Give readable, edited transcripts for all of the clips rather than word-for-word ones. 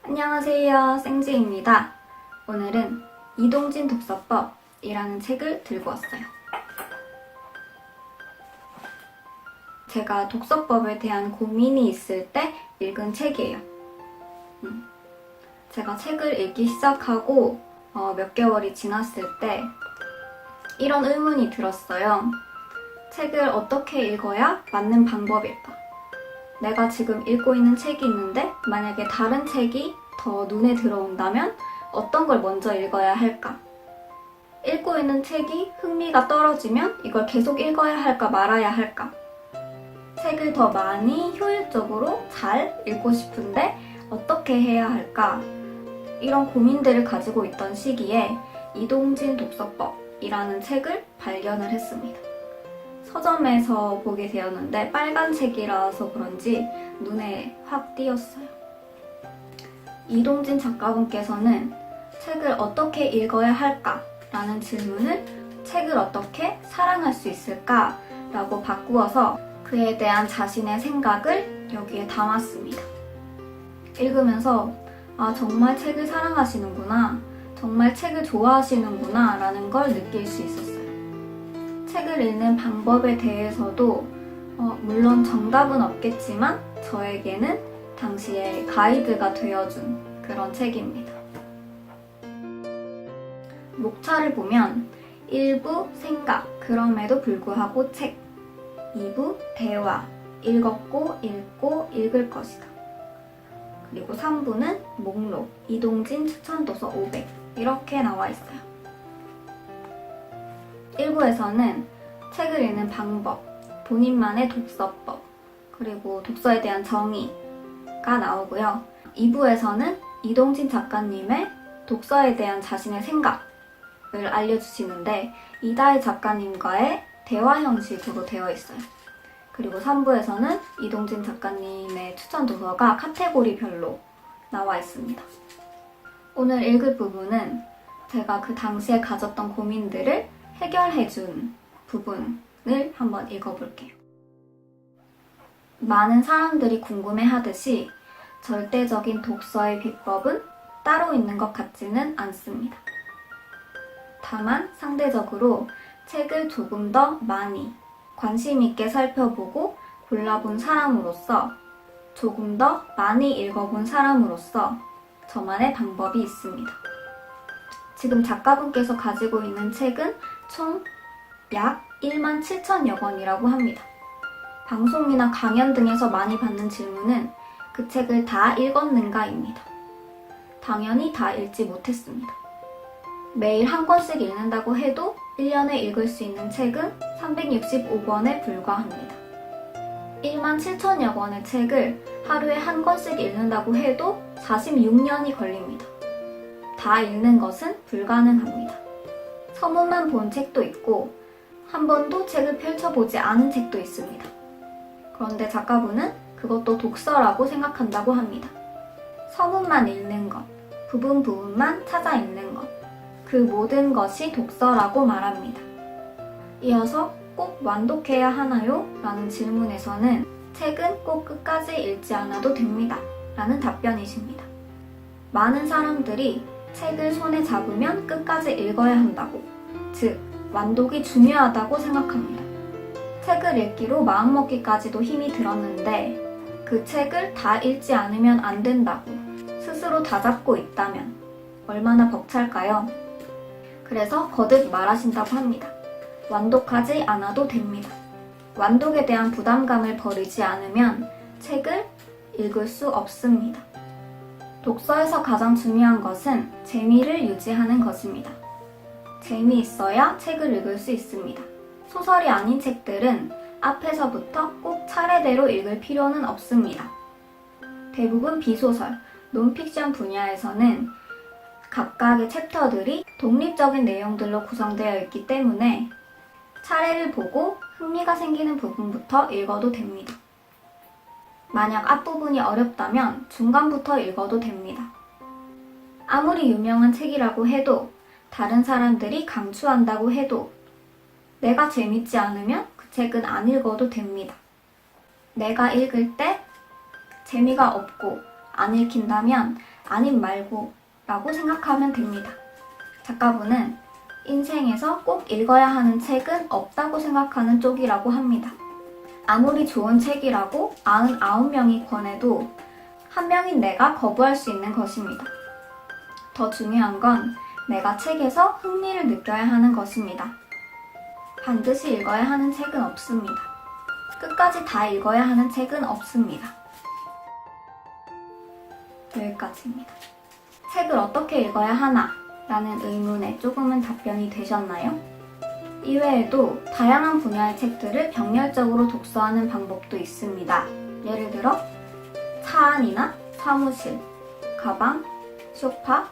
안녕하세요, 생지입니다. 오늘은 이동진 독서법이라는 책을 들고 왔어요. 제가 독서법에 대한 고민이 있을 때 읽은 책이에요. 제가 책을 읽기 시작하고 몇 개월이 지났을 때 이런 의문이 들었어요. 책을 어떻게 읽어야 맞는 방법일까? 내가 지금 읽고 있는 책이 있는데 만약에 다른 책이 더 눈에 들어온다면 어떤 걸 먼저 읽어야 할까? 읽고 있는 책이 흥미가 떨어지면 이걸 계속 읽어야 할까 말아야 할까? 책을 더 많이 효율적으로 잘 읽고 싶은데 어떻게 해야 할까? 이런 고민들을 가지고 있던 시기에 이동진 독서법이라는 책을 발견을 했습니다. 서점에서 보게 되었는데 빨간 책이라서 그런지 눈에 확 띄었어요. 이동진 작가분께서는 책을 어떻게 읽어야 할까? 라는 질문을 책을 어떻게 사랑할 수 있을까? 라고 바꾸어서 그에 대한 자신의 생각을 여기에 담았습니다. 읽으면서 정말 책을 사랑하시는구나, 정말 책을 좋아하시는구나 라는 걸 느낄 수 있었어요. 책을 읽는 방법에 대해서도 물론 정답은 없겠지만 저에게는 당시에 가이드가 되어준 그런 책입니다. 목차를 보면 1부 생각, 그럼에도 불구하고 책, 2부 대화, 읽었고 읽고 읽을 것이다. 그리고 3부는 목록, 이동진 추천도서 500 이렇게 나와 있어요. 1부에서는 책을 읽는 방법, 본인만의 독서법, 그리고 독서에 대한 정의가 나오고요. 2부에서는 이동진 작가님의 독서에 대한 자신의 생각을 알려주시는데 이다혜 작가님과의 대화 형식으로 되어 있어요. 그리고 3부에서는 이동진 작가님의 추천 도서가 카테고리별로 나와 있습니다. 오늘 읽을 부분은 제가 그 당시에 가졌던 고민들을 해결해준 부분을 한번 읽어볼게요. 많은 사람들이 궁금해하듯이 절대적인 독서의 비법은 따로 있는 것 같지는 않습니다. 다만 상대적으로 책을 조금 더 많이 관심 있게 살펴보고 골라본 사람으로서, 조금 더 많이 읽어본 사람으로서 저만의 방법이 있습니다. 지금 작가분께서 가지고 있는 책은 총 약 17,000여 권이라고 합니다. 방송이나 강연 등에서 많이 받는 질문은 그 책을 다 읽었는가입니다. 당연히 다 읽지 못했습니다. 매일 한 권씩 읽는다고 해도 1년에 읽을 수 있는 책은 365권에 불과합니다. 17,000여 권의 책을 하루에 한 권씩 읽는다고 해도 46년이 걸립니다. 다 읽는 것은 불가능합니다. 서문만 본 책도 있고 한 번도 책을 펼쳐보지 않은 책도 있습니다. 그런데 작가분은 그것도 독서라고 생각한다고 합니다. 서문만 읽는 것, 부분만 찾아 읽는 것, 그 모든 것이 독서라고 말합니다. 이어서 꼭 완독해야 하나요? 라는 질문에서는 책은 꼭 끝까지 읽지 않아도 됩니다. 라는 답변이십니다. 많은 사람들이 책을 손에 잡으면 끝까지 읽어야 한다고, 즉 완독이 중요하다고 생각합니다. 책을 읽기로 마음먹기까지도 힘이 들었는데 그 책을 다 읽지 않으면 안 된다고 스스로 다잡고 있다면 얼마나 벅찰까요? 그래서 거듭 말하신다고 합니다. 완독하지 않아도 됩니다. 완독에 대한 부담감을 버리지 않으면 책을 읽을 수 없습니다. 독서에서 가장 중요한 것은 재미를 유지하는 것입니다. 재미있어야 책을 읽을 수 있습니다. 소설이 아닌 책들은 앞에서부터 꼭 차례대로 읽을 필요는 없습니다. 대부분 비소설, 논픽션 분야에서는 각각의 챕터들이 독립적인 내용들로 구성되어 있기 때문에 차례를 보고 흥미가 생기는 부분부터 읽어도 됩니다. 만약 앞부분이 어렵다면 중간부터 읽어도 됩니다. 아무리 유명한 책이라고 해도, 다른 사람들이 강추한다고 해도 내가 재밌지 않으면 그 책은 안 읽어도 됩니다. 내가 읽을 때 재미가 없고 안 읽힌다면 아님 말고 라고 생각하면 됩니다. 작가분은 인생에서 꼭 읽어야 하는 책은 없다고 생각하는 쪽이라고 합니다. 아무리 좋은 책이라고 99명이 권해도 한 명인 내가 거부할 수 있는 것입니다. 더 중요한 건 내가 책에서 흥미를 느껴야 하는 것입니다. 반드시 읽어야 하는 책은 없습니다. 끝까지 다 읽어야 하는 책은 없습니다. 여기까지입니다. 책을 어떻게 읽어야 하나? 라는 의문에 조금은 답변이 되셨나요? 이외에도 다양한 분야의 책들을 병렬적으로 독서하는 방법도 있습니다. 예를 들어 차 안이나 사무실, 가방, 소파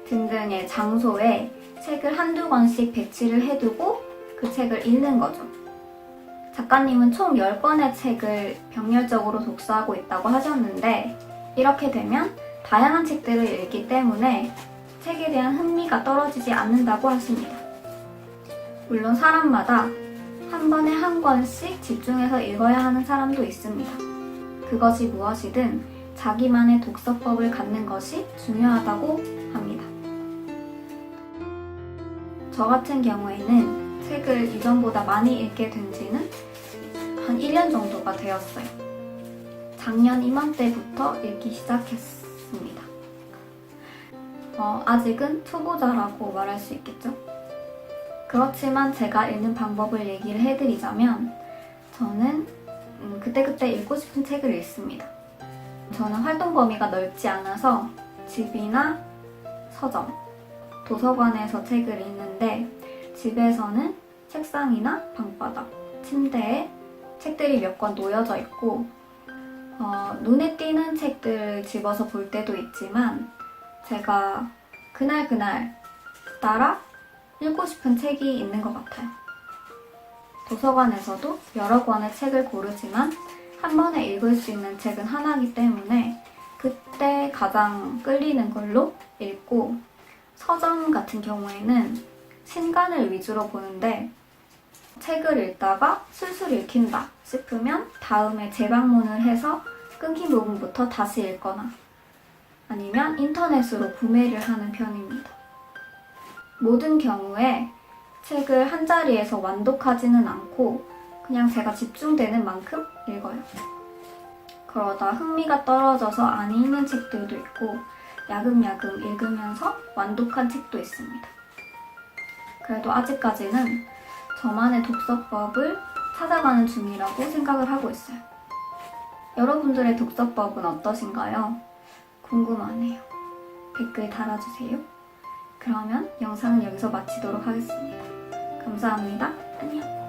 등등의 장소에 책을 한두 권씩 배치를 해두고 그 책을 읽는 거죠. 작가님은 총 10권의 책을 병렬적으로 독서하고 있다고 하셨는데 이렇게 되면 다양한 책들을 읽기 때문에 책에 대한 흥미가 떨어지지 않는다고 하십니다. 물론 사람마다 한 번에 한 권씩 집중해서 읽어야 하는 사람도 있습니다. 그것이 무엇이든 자기만의 독서법을 갖는 것이 중요하다고 합니다. 저 같은 경우에는 책을 이전보다 많이 읽게 된 지는 한 1년 정도가 되었어요. 작년 이맘때부터 읽기 시작했습니다. 아직은 초보자라고 말할 수 있겠죠? 그렇지만 제가 읽는 방법을 얘기를 해드리자면 저는 그때그때 읽고 싶은 책을 읽습니다. 저는 활동 범위가 넓지 않아서 집이나 서점, 도서관에서 책을 읽는데 집에서는 책상이나 방바닥, 침대에 책들이 몇 권 놓여져 있고 눈에 띄는 책들을 집어서 볼 때도 있지만 제가 그날 따라 읽고 싶은 책이 있는 것 같아요. 도서관에서도 여러 권의 책을 고르지만 한 번에 읽을 수 있는 책은 하나이기 때문에 그때 가장 끌리는 걸로 읽고 서점 같은 경우에는 신간을 위주로 보는데 책을 읽다가 슬슬 읽힌다 싶으면 다음에 재방문을 해서 끊긴 부분부터 다시 읽거나 아니면 인터넷으로 구매를 하는 편입니다. 모든 경우에 책을 한 자리에서 완독하지는 않고 그냥 제가 집중되는 만큼 읽어요. 그러다 흥미가 떨어져서 안 읽는 책들도 있고 야금야금 읽으면서 완독한 책도 있습니다. 그래도 아직까지는 저만의 독서법을 찾아가는 중이라고 생각을 하고 있어요. 여러분들의 독서법은 어떠신가요? 궁금하네요. 댓글 달아주세요. 그러면 영상은 여기서 마치도록 하겠습니다. 감사합니다. 안녕.